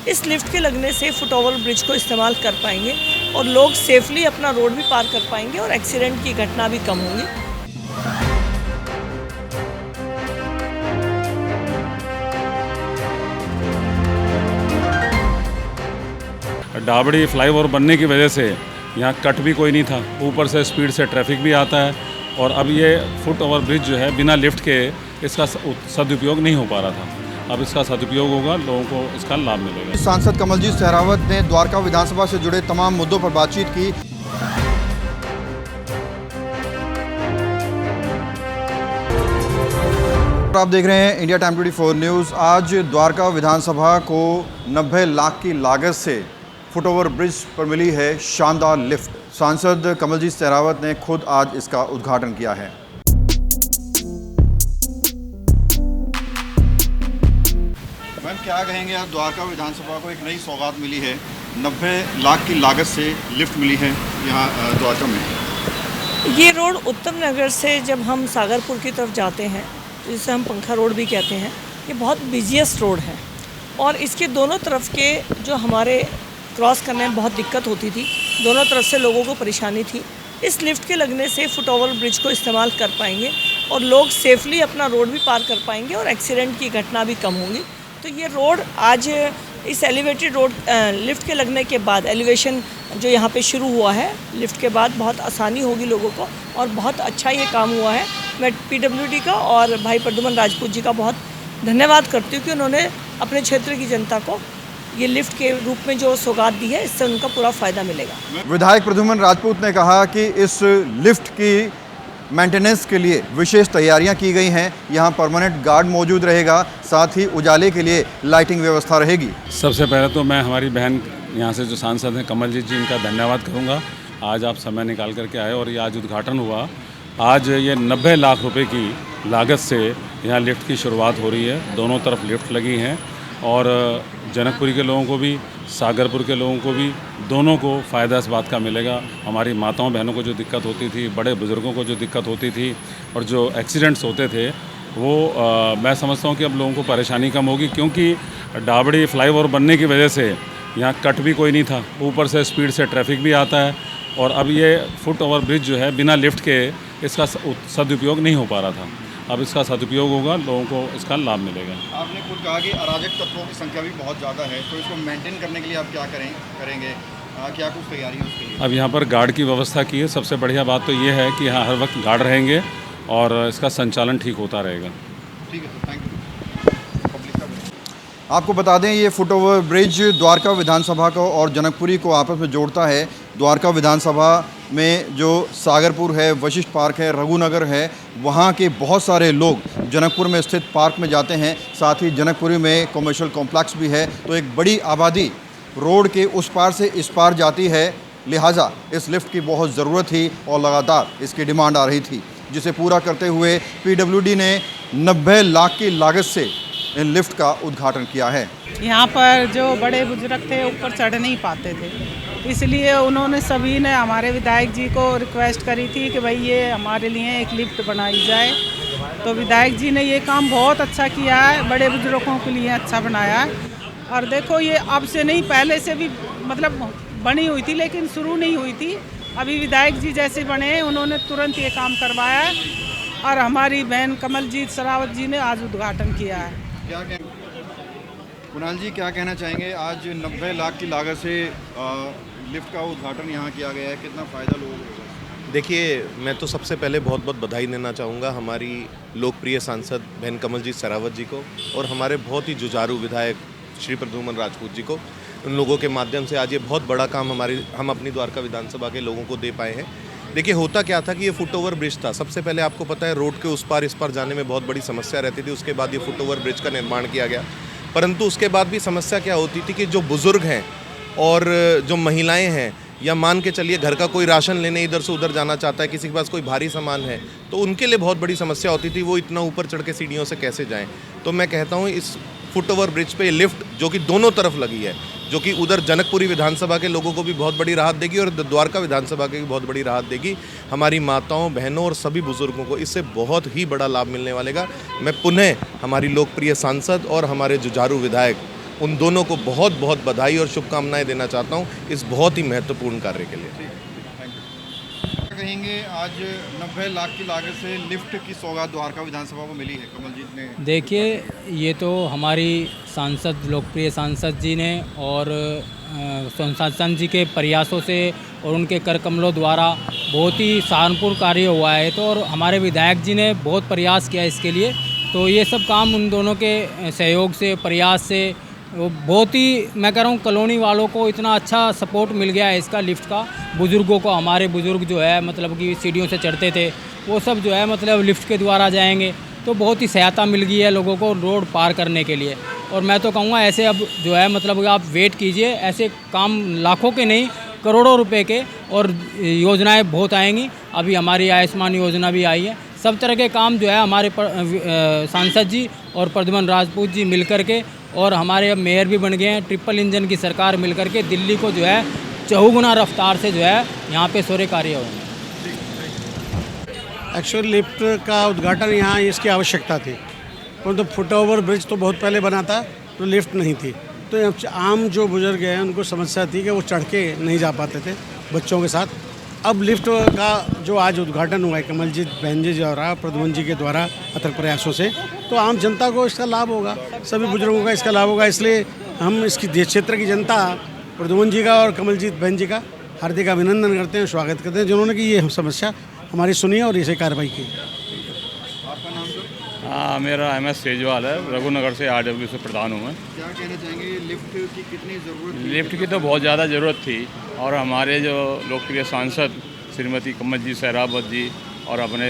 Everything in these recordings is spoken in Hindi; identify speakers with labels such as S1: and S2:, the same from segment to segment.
S1: इस लिफ्ट के लगने से फुटओवर ब्रिज को इस्तेमाल कर पाएंगे और लोग सेफली अपना रोड भी पार कर पाएंगे और एक्सीडेंट की घटना भी कम होंगी।
S2: डाबड़ी फ्लाईओवर बनने की वजह से यहाँ कट भी कोई नहीं था, ऊपर से स्पीड से ट्रैफिक भी आता है और अब ये फुट ओवर ब्रिज जो है बिना लिफ्ट के इसका सदुपयोग नहीं हो पा रहा था। अब इसका सदुपयोग होगा, लोगों को इसका लाभ मिलेगा।
S3: सांसद कमलजीत सहरावत ने द्वारका विधानसभा से जुड़े तमाम मुद्दों पर बातचीत की। आप देख रहे हैं इंडिया टाइम 24 न्यूज़। आज द्वारका विधानसभा को 90 लाख की लागत से फुटओवर ब्रिज पर मिली है शानदार लिफ्ट। सांसद कमलजीत सहरावत ने खुद आज इसका उद्घाटन किया है। मैम, क्या कहेंगे, आज द्वारका विधानसभा को एक नई सौगात मिली है, 90 लाख की लागत से लिफ्ट मिली है यहाँ द्वारका में।
S1: ये रोड उत्तम नगर से जब हम सागरपुर की तरफ जाते हैं, जिसे हम पंखा रोड भी कहते हैं, ये बहुत बिजिएस्ट रोड है और इसके दोनों तरफ के जो हमारे क्रॉस करने में बहुत दिक्कत होती थी, दोनों तरफ से लोगों को परेशानी थी। इस लिफ्ट के लगने से फुटओवर ब्रिज को इस्तेमाल कर पाएंगे और लोग सेफली अपना रोड भी पार कर पाएंगे और एक्सीडेंट की घटना भी कम होंगी। तो ये रोड आज इस एलिवेटेड रोड लिफ्ट के लगने के बाद, एलिवेशन जो यहाँ पे शुरू हुआ है लिफ्ट के बाद, बहुत आसानी होगी लोगों को और बहुत अच्छा ये काम हुआ है। मैं PWD का और भाई प्रद्युमन राजपूत जी का बहुत धन्यवाद करती हूँ कि उन्होंने अपने क्षेत्र की जनता को ये लिफ्ट के रूप में जो सौगात दी है, इससे उनका पूरा फ़ायदा मिलेगा।
S3: विधायक प्रद्युमन राजपूत ने कहा कि इस लिफ्ट की मेंटेनेंस के लिए विशेष तैयारियां की गई हैं। यहां परमानेंट गार्ड मौजूद रहेगा, साथ ही उजाले के लिए लाइटिंग व्यवस्था रहेगी।
S2: सबसे पहले तो मैं हमारी बहन यहाँ से जो सांसद हैं कमलजीत जी, इनका धन्यवाद करूँगा। आज आप समय निकाल करके आए और ये आज उद्घाटन हुआ। आज ये 90 लाख रुपए की लागत से यहाँ लिफ्ट की शुरुआत हो रही है। दोनों तरफ लिफ्ट लगी हैं और जनकपुरी के लोगों को भी, सागरपुर के लोगों को भी, दोनों को फ़ायदा इस बात का मिलेगा। हमारी माताओं बहनों को जो दिक्कत होती थी, बड़े बुज़ुर्गों को जो दिक्कत होती थी और जो एक्सीडेंट्स होते थे, वो मैं समझता हूँ कि अब लोगों को परेशानी कम होगी, क्योंकि डाबड़ी फ्लाईओवर बनने की वजह से यहाँ कट भी कोई नहीं था, ऊपर से स्पीड से ट्रैफिक भी आता है और अब ये फुट ओवर ब्रिज जो है बिना लिफ्ट के इसका सदुपयोग नहीं हो पा रहा था। अब इसका सदुपयोग होगा, लोगों को इसका लाभ मिलेगा।
S3: आपने खुद कहा कि अराजक तत्वों की संख्या भी बहुत ज़्यादा है, तो इसको मेंटेन करने के लिए आप क्या करेंगे? क्या कुछ तैयारी है उसके लिए? अब
S2: यहाँ पर गार्ड की व्यवस्था की है। सबसे बढ़िया बात तो ये है कि यहाँ हर वक्त गार्ड रहेंगे और इसका संचालन ठीक होता रहेगा।
S3: ठीक है, थैंक यू। आपको बता दें, ये फुटओवर ब्रिज द्वारका विधानसभा को और जनकपुरी को आपस में जोड़ता है। द्वारका विधानसभा में जो सागरपुर है, वशिष्ठ पार्क है, रघुनगर है, वहाँ के बहुत सारे लोग जनकपुर में स्थित पार्क में जाते हैं। साथ ही जनकपुरी में कमर्शियल कॉम्प्लेक्स भी है, तो एक बड़ी आबादी रोड के उस पार से इस पार जाती है। लिहाजा इस लिफ्ट की बहुत ज़रूरत थी और लगातार इसकी डिमांड आ रही थी, जिसे पूरा करते हुए PWD ने 90 लाख की लागत से इन लिफ्ट का उद्घाटन किया है।
S4: यहाँ पर जो बड़े बुजुर्ग थे ऊपर चढ़ नहीं पाते थे, इसलिए उन्होंने सभी ने हमारे विधायक जी को रिक्वेस्ट करी थी कि भाई ये हमारे लिए एक लिफ्ट बनाई जाए। तो विधायक जी ने ये काम बहुत अच्छा किया है, बड़े बुजुर्गों के लिए अच्छा बनाया है। और देखो, ये अब से नहीं, पहले से भी मतलब बनी हुई थी, लेकिन शुरू नहीं हुई थी। अभी विधायक जी जैसे बने, उन्होंने तुरंत ये काम करवाया है और हमारी बहन कमलजीत सहरावत जी ने आज उद्घाटन किया है।
S3: क्या कुणाल जी, क्या कहना चाहेंगे? आज 90 लाख की लागत से लिफ्ट का उद्घाटन यहाँ किया गया है, कितना फ़ायदा लोगों को?
S5: देखिए, मैं तो सबसे पहले बहुत बहुत बधाई देना चाहूँगा हमारी लोकप्रिय सांसद बहन कमलजीत सहरावत जी को और हमारे बहुत ही जुझारू विधायक श्री प्रद्युमन राजपूत जी को। उन लोगों के माध्यम से आज ये बहुत बड़ा काम हम अपनी द्वारका विधानसभा के लोगों को दे पाए हैं। देखिए, होता क्या था कि ये फुट ओवर ब्रिज था। सबसे पहले आपको पता है, रोड के उस पार इस पार जाने में बहुत बड़ी समस्या रहती थी। उसके बाद ये फुट ओवर ब्रिज का निर्माण किया गया, परंतु उसके बाद भी समस्या क्या होती थी कि जो बुज़ुर्ग हैं और जो महिलाएं हैं, या मान के चलिए घर का कोई राशन लेने इधर से उधर जाना चाहता है, किसी के पास कोई भारी सामान है, तो उनके लिए बहुत बड़ी समस्या होती थी, वो इतना ऊपर चढ़ के सीढ़ियों से कैसे जाएं। तो मैं कहता हूँ इस फुट ओवर ब्रिज पे लिफ्ट जो कि दोनों तरफ लगी है, जो कि उधर जनकपुरी विधानसभा के लोगों को भी बहुत बड़ी राहत देगी और द्वारका विधानसभा की भी बहुत बड़ी राहत देगी। हमारी माताओं बहनों और सभी बुजुर्गों को इससे बहुत ही बड़ा लाभ मिलने वालेगा। मैं पुनः हमारी लोकप्रिय सांसद और हमारे जुझारू विधायक उन दोनों को बहुत बहुत बधाई और शुभकामनाएं देना चाहता हूं इस बहुत ही महत्वपूर्ण कार्य के लिए।
S3: क्या कहेंगे, आज 90 लाख की लागत से लिफ्ट की सौगात द्वारका विधानसभा को मिली है, कमलजीत ने।
S6: देखिए, ये तो हमारी सांसद, लोकप्रिय सांसद जी ने और संसद जी के प्रयासों से और उनके कर कमलों द्वारा बहुत ही सहारनपुर कार्य हुआ है। तो और हमारे विधायक जी ने बहुत प्रयास किया इसके लिए। तो ये सब काम उन दोनों के सहयोग से, प्रयास से वो बहुत ही, मैं कह रहा हूँ, कॉलोनी वालों को इतना अच्छा सपोर्ट मिल गया है इसका लिफ्ट का। बुज़ुर्गों को, हमारे बुज़ुर्ग जो है मतलब कि सीढ़ियों से चढ़ते थे, वो सब जो है मतलब लिफ्ट के द्वारा जाएंगे। तो बहुत ही सहायता मिल गई है लोगों को रोड पार करने के लिए। और मैं तो कहूँगा ऐसे अब जो है मतलब आप वेट कीजिए, ऐसे काम लाखों के नहीं करोड़ों रुपए के और योजनाएं बहुत आएंगी। अभी हमारी आयुष्मान योजना भी आई है। सब तरह के काम जो है हमारे सांसद जी और प्रद्युमन राजपूत जी मिलकर के, और हमारे अब मेयर भी बन गए हैं, ट्रिपल इंजन की सरकार मिलकर के दिल्ली को जो है चौगुना रफ्तार से जो है यहाँ पे सारे कार्य होंगे।
S7: एक्चुअल लिफ्ट का उद्घाटन यहाँ इसकी आवश्यकता थी, परंतु फुटओवर ब्रिज तो बहुत पहले बना था, तो लिफ्ट नहीं थी। तो आम जो बुजुर्ग हैं उनको समस्या थी कि वो चढ़ के नहीं जा पाते थे बच्चों के साथ। अब लिफ्ट का जो आज उद्घाटन हुआ है कमलजीत बहन जी द्वारा, प्रद्युमन जी के द्वारा अथक प्रयासों से, तो आम जनता को इसका लाभ होगा, सभी बुजुर्गों का इसका लाभ होगा। इसलिए हम इसकी क्षेत्र की जनता प्रद्युमन जी का और कमलजीत बहन जी का हार्दिक अभिनंदन करते हैं, स्वागत करते हैं, जिन्होंने कि ये समस्या हमारी सुनी और इसे कार्रवाई की।
S3: आपका नाम सर?
S2: हाँ, मेरा MS सेजवाल है, रघुनगर से RW से प्रधान हूँ मैं।
S3: क्या कहना चाहेंगे, लिफ्ट की कितनी ज़रूरत थी?
S2: लिफ्ट की तो बहुत ज़्यादा ज़रूरत थी, और हमारे जो लोकप्रिय सांसद श्रीमती कमलजीत सहरावत जी और अपने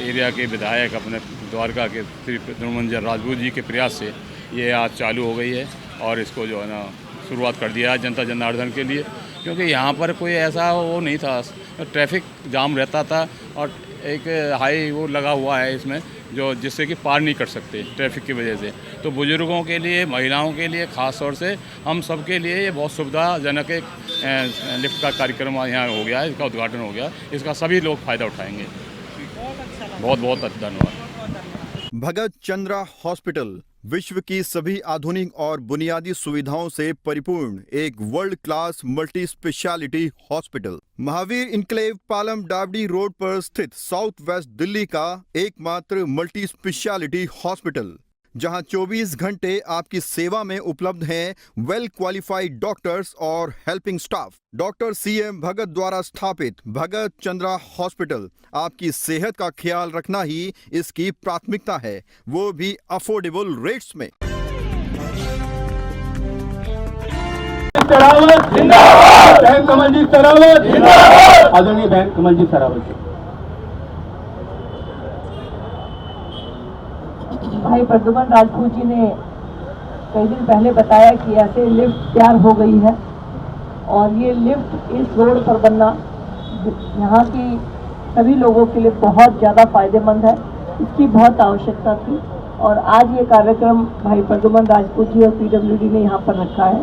S2: एरिया के विधायक अपने द्वारका के श्री प्रद्युमन राजपूत जी के प्रयास से ये आज चालू हो गई है। और इसको जो है ना शुरुआत कर दिया है जनता जनार्दन के लिए, क्योंकि यहाँ पर कोई ऐसा वो नहीं था, ट्रैफिक जाम रहता था और एक हाई वो लगा हुआ है इसमें जो जिससे कि पार नहीं कर सकते ट्रैफिक की वजह से। तो बुज़ुर्गों के लिए, महिलाओं के लिए, ख़ास तौर से हम सब के लिए ये बहुत सुविधाजनक एक लिफ्ट का कार्यक्रम यहाँ हो गया है, इसका उद्घाटन हो गया। इसका सभी लोग फ़ायदा उठाएंगे। बहुत बहुत धन्यवाद।
S3: भगत चंद्रा हॉस्पिटल विश्व की सभी आधुनिक और बुनियादी सुविधाओं से परिपूर्ण एक world class multi speciality hospital, Mahavir Enclave Palam डावडी रोड पर स्थित साउथ वेस्ट दिल्ली का एकमात्र मल्टी स्पेशलिटी हॉस्पिटल, जहां 24 घंटे आपकी सेवा में उपलब्ध हैं वेल क्वालिफाइड डॉक्टर्स और हेल्पिंग स्टाफ। डॉक्टर CM भगत द्वारा स्थापित भगत चंद्रा हॉस्पिटल आपकी सेहत का ख्याल रखना ही इसकी प्राथमिकता है, वो भी अफोर्डेबल रेट्स में।
S8: बहन कमलजीत सहरावत जिंदाबाद, आदरणीय बहन कमलजीत सहरावत जी।
S1: भाई प्रद्युमन राजपूत जी ने कई दिन पहले बताया कि ऐसे लिफ्ट तैयार हो गई है, और ये लिफ्ट इस रोड पर बनना यहाँ की सभी लोगों के लिए बहुत ज़्यादा फायदेमंद है। इसकी बहुत आवश्यकता थी, और आज ये कार्यक्रम भाई प्रद्युमन राजपूत जी और PWD ने यहाँ पर रखा है।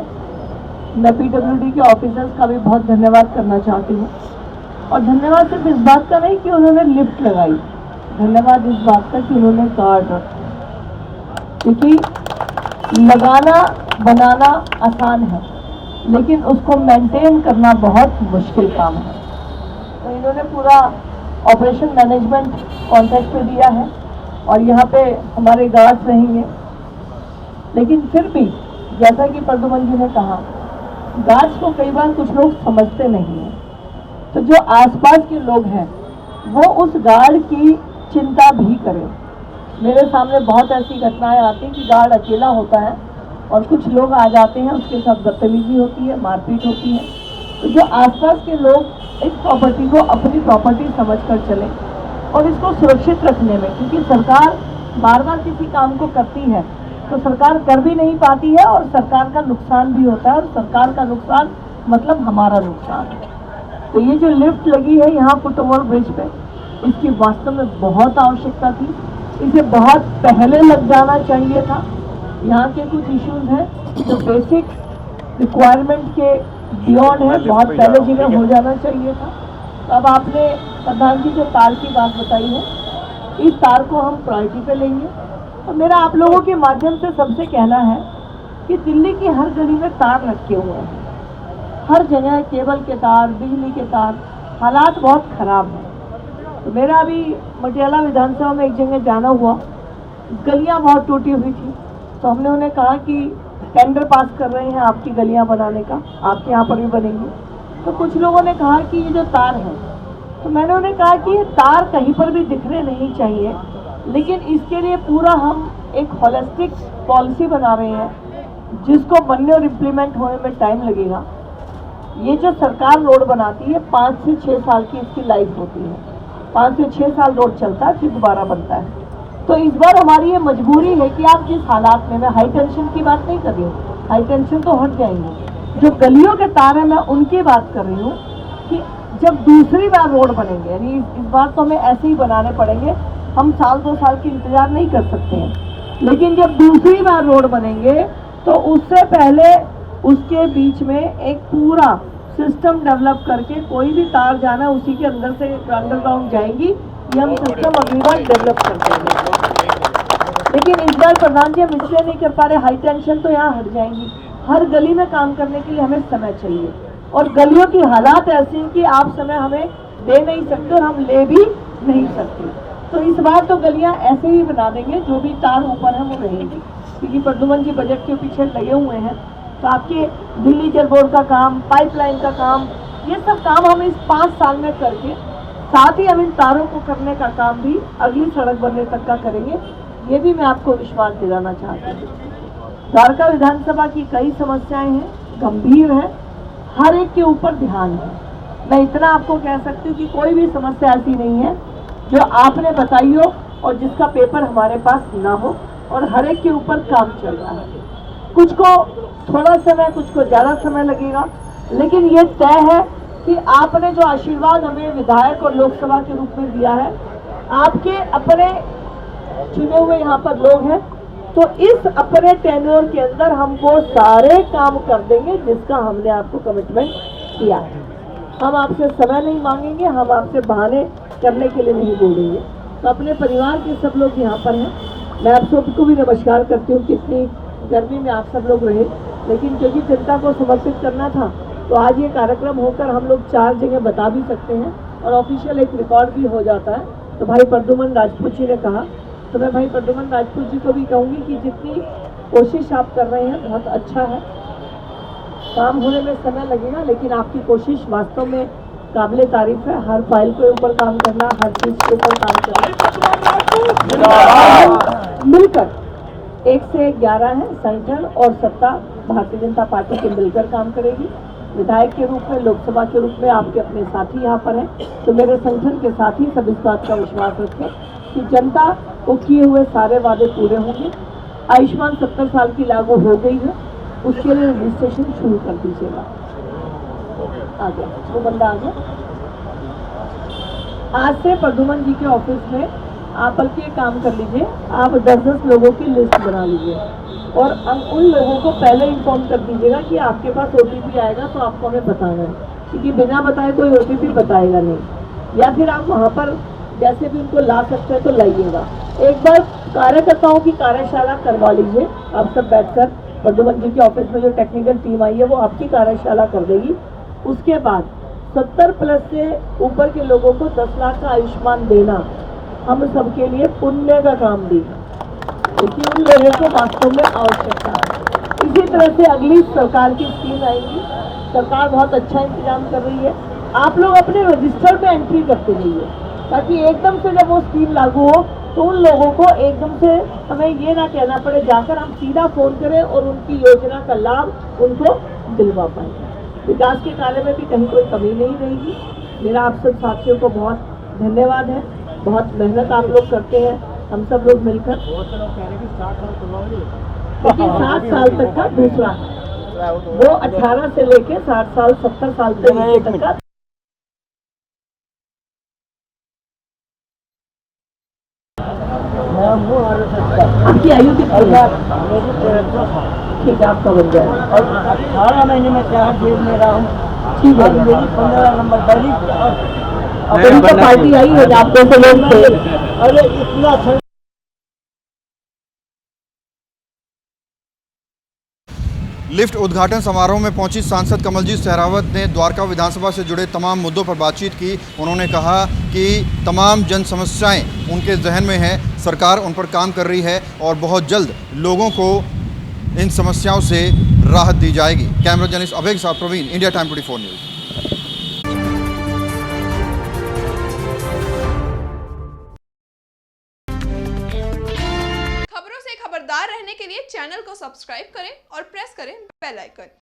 S1: मैं PWD के ऑफिसर्स का भी बहुत धन्यवाद करना चाहती हूँ, और धन्यवाद सिर्फ इस बात का नहीं कि उन्होंने लिफ्ट लगाई, धन्यवाद इस बात का कि उन्होंने कार्ड रखा, क्योंकि लगाना बनाना आसान है लेकिन उसको मेंटेन करना बहुत मुश्किल काम है। तो इन्होंने पूरा ऑपरेशन मैनेजमेंट कॉन्ट्रैक्ट पे दिया है, और यहाँ पे हमारे गार्ड्स रहेंगे। लेकिन फिर भी जैसा कि प्रद्युमन जी ने कहा, गार्ड्स को कई बार कुछ लोग समझते नहीं हैं, तो जो आसपास के लोग हैं वो उस गार्ड की चिंता भी करें। मेरे सामने बहुत ऐसी घटनाएं आती हैं कि गार्ड अकेला होता है और कुछ लोग आ जाते हैं, उसके साथ बदतमीजी होती है, मारपीट होती है। तो जो आसपास के लोग इस प्रॉपर्टी को अपनी प्रॉपर्टी समझकर चलें, और इसको सुरक्षित रखने में, क्योंकि सरकार बार बार किसी काम को करती है तो सरकार कर भी नहीं पाती है, और सरकार का नुकसान भी होता है, और सरकार का नुकसान मतलब हमारा नुकसान है। तो ये जो लिफ्ट लगी है यहाँ फुटओवर ब्रिज पे, इसकी वास्तव में बहुत आवश्यकता थी। इसे बहुत पहले लग जाना चाहिए था। यहाँ के कुछ इश्यूज हैं जो बेसिक रिक्वायरमेंट के बियॉन्ड है, बहुत पहले जगह हो जाना चाहिए था। तो अब आपने प्रधान जी जो तार की बात बताई है, इस तार को हम प्रायोरिटी पे लेंगे। और मेरा आप लोगों के माध्यम से सबसे कहना है कि दिल्ली की हर गली में तार लटके हुए हैं, हर जगह केबल के तार, बिजली के तार, हालात बहुत ख़राब हैं। तो मेरा अभी मटियाला विधानसभा में एक जगह जाना हुआ, गलियां बहुत टूटी हुई थी, तो हमने उन्हें कहा कि टेंडर पास कर रहे हैं आपकी गलियां बनाने का, आपके यहाँ पर भी बनेंगी। तो कुछ लोगों ने कहा कि ये जो तार है, तो मैंने उन्हें कहा कि ये तार कहीं पर भी दिखने नहीं चाहिए, लेकिन इसके लिए पूरा हम एक होलिस्टिक पॉलिसी बना रहे हैं जिसको बनने और इम्प्लीमेंट होने में टाइम लगेगा। ये जो सरकार रोड बनाती है 5 से 6 साल की इसकी लाइफ होती है, 5 से 6 साल रोड चलता है फिर दोबारा बनता है। तो इस बार हमारी ये मजबूरी है कि आप जिस हालात में, मैं हाई टेंशन की बात नहीं कर रही हूँ, हाई टेंशन तो हट जाएंगे, जो गलियों के तार हैं मैं उनकी बात कर रही हूँ कि जब दूसरी बार रोड बनेंगे, यानी इस बार तो हमें ऐसे ही बनाने पड़ेंगे, हम साल 2 साल की इंतजार नहीं कर सकते हैं, लेकिन जब दूसरी बार रोड बनेंगे तो उससे पहले उसके बीच में एक पूरा सिस्टम डेवलप करके कोई भी तार जाना उसी के अंदर से अंडरग्राउंड जाएंगी, ये हम सिस्टम अगली बार डेवलप कर देंगे। लेकिन इस बार प्रधान जी हम इसलिए नहीं कर पा रहे, हाई टेंशन तो यहाँ हट जाएंगी। हर गली में काम करने के लिए हमें समय चाहिए और गलियों की हालात ऐसी हैं कि आप समय हमें दे नहीं सकते और हम ले भी नहीं सकते। तो इस बार तो गलियाँ ऐसे ही बना देंगे, जो भी तार ऊपर है वो रहेंगी, क्योंकि प्रद्युमन जी बजट के पीछे लगे हुए हैं। तो आपके दिल्ली जल बोर्ड का काम, पाइपलाइन का काम, ये सब काम हम इस 5 साल में करके, साथ ही हम इन तारों को करने का काम भी अगली सड़क बनने तक का करेंगे। ये भी मैं आपको विश्वास दिलाना चाहती हूँ। द्वारका विधानसभा की कई समस्याएं हैं, गंभीर हैं, हर एक के ऊपर ध्यान है। मैं इतना आपको कह सकती हूँ कि कोई भी समस्या ऐसी नहीं है जो आपने बताई हो और जिसका पेपर हमारे पास ना हो, और हर एक के ऊपर काम चल रहा है। कुछ को थोड़ा समय, कुछ को ज़्यादा समय लगेगा, लेकिन ये तय है कि आपने जो आशीर्वाद हमें विधायक और लोकसभा के रूप में दिया है, आपके अपने चुने हुए यहाँ पर लोग हैं, तो इस अपने टेन्योर के अंदर हम वो सारे काम कर देंगे जिसका हमने आपको कमिटमेंट किया है। हम आपसे समय नहीं मांगेंगे, हम आपसे बहाने करने के लिए नहीं बोलेंगे। तो अपने परिवार के सब लोग यहाँ पर हैं, मैं आप सबको भी नमस्कार करती हूँ कि इतनी गर्मी में आप सब लोग रहे, लेकिन क्योंकि जनता को समर्पित करना था तो आज ये कार्यक्रम होकर हम लोग 4 जगह बता भी सकते हैं और ऑफिशियल एक रिकॉर्ड भी हो जाता है। तो भाई प्रद्युमन राजपूत जी ने कहा, तो मैं भाई प्रद्युमन राजपूत जी को भी कहूँगी कि जितनी कोशिश आप कर रहे हैं बहुत अच्छा है। काम होने में समय लगेगा, लेकिन आपकी कोशिश वास्तव में काबिले तारीफ है। हर फाइल के ऊपर काम करना, हर चीज़ के ऊपर काम करना, मिलकर 1 से 11 है संगठन और सत्ता भारतीय जनता पार्टी के मिलकर काम करेगी। विधायक के रूप में, लोकसभा के रूप में आपके अपने साथी यहाँ पर हैं, तो मेरे संगठन के साथी सब इस बात का विश्वास रखें कि जनता को किए हुए सारे वादे पूरे होंगे। आयुष्मान 70 साल की लागू हो गई है, उसके लिए रजिस्ट्रेशन शुरू कर दीजिएगा। आ गया वो बंदा, आ गया। आज से प्रद्युमन जी के ऑफिस में आप बल्कि एक काम कर लीजिए, आप 10-10 लोगों की लिस्ट बना लीजिए और उन लोगों को पहले इन्फॉर्म कर दीजिएगा कि आपके पास OTP आएगा तो आपको हमें बताना है, क्योंकि बिना बताए कोई OTP बताएगा नहीं। या फिर आप वहाँ पर जैसे भी उनको ला सकते हैं तो लाइएगा। एक बार कार्यकर्ताओं की कार्यशाला करवा लीजिए, आप सब बैठकर प्रद्युमन जी के ऑफिस में जो टेक्निकल टीम आई है वो आपकी कार्यशाला कर देगी। उसके बाद 70+ से ऊपर के लोगों को 10 लाख का आयुष्मान देना हम सबके लिए पुण्य का काम भी है, क्योंकि उन लोगों को वास्तव में आवश्यकता है। इसी तरह से अगली सरकार की स्कीम आएगी, सरकार बहुत अच्छा इंतजाम कर रही है। आप लोग अपने रजिस्टर में एंट्री करते रहिए, ताकि एकदम से जब वो स्कीम लागू हो तो उन लोगों को एकदम से हमें ये ना कहना पड़े, जाकर हम सीधा फ़ोन करें और उनकी योजना का लाभ उनको दिलवा पाएंगे। विकास के कार्य में भी कहीं कोई कमी नहीं रहेगी। मेरा आप सब साथियों को बहुत धन्यवाद है, बहुत मेहनत आप लोग करते हैं, हम सब लोग मिलकर। देखिए 60 साल तक का दूसरा है, वो 18 से लेके 60 साल 70 साल तक का। आपकी आयु कितनी है? ठीक है, आपका बन जाएगा।
S9: और 18 महीने में क्या जेल में रहा हूँ,
S1: ठीक है।
S9: मेरी 15 नंबर बड़ी
S1: अभी तो पार्टी आई है, आपको से लोग थे।
S9: अरे इतना
S3: लिफ्ट उद्घाटन समारोह में पहुंची सांसद कमलजीत सहरावत ने द्वारका विधानसभा से जुड़े तमाम मुद्दों पर बातचीत की। उन्होंने कहा कि तमाम जन समस्याएं उनके जहन में है, सरकार उन पर काम कर रही है और बहुत जल्द लोगों को इन समस्याओं से राहत दी जाएगी। कैमरा जर्नलिस्ट अभय के साथ प्रवीण, इंडिया टाइम 24 न्यूज़।
S10: खबरों से खबरदार रहने के लिए चैनल को सब्सक्राइब करें और प्रेस करें बेल आइकन।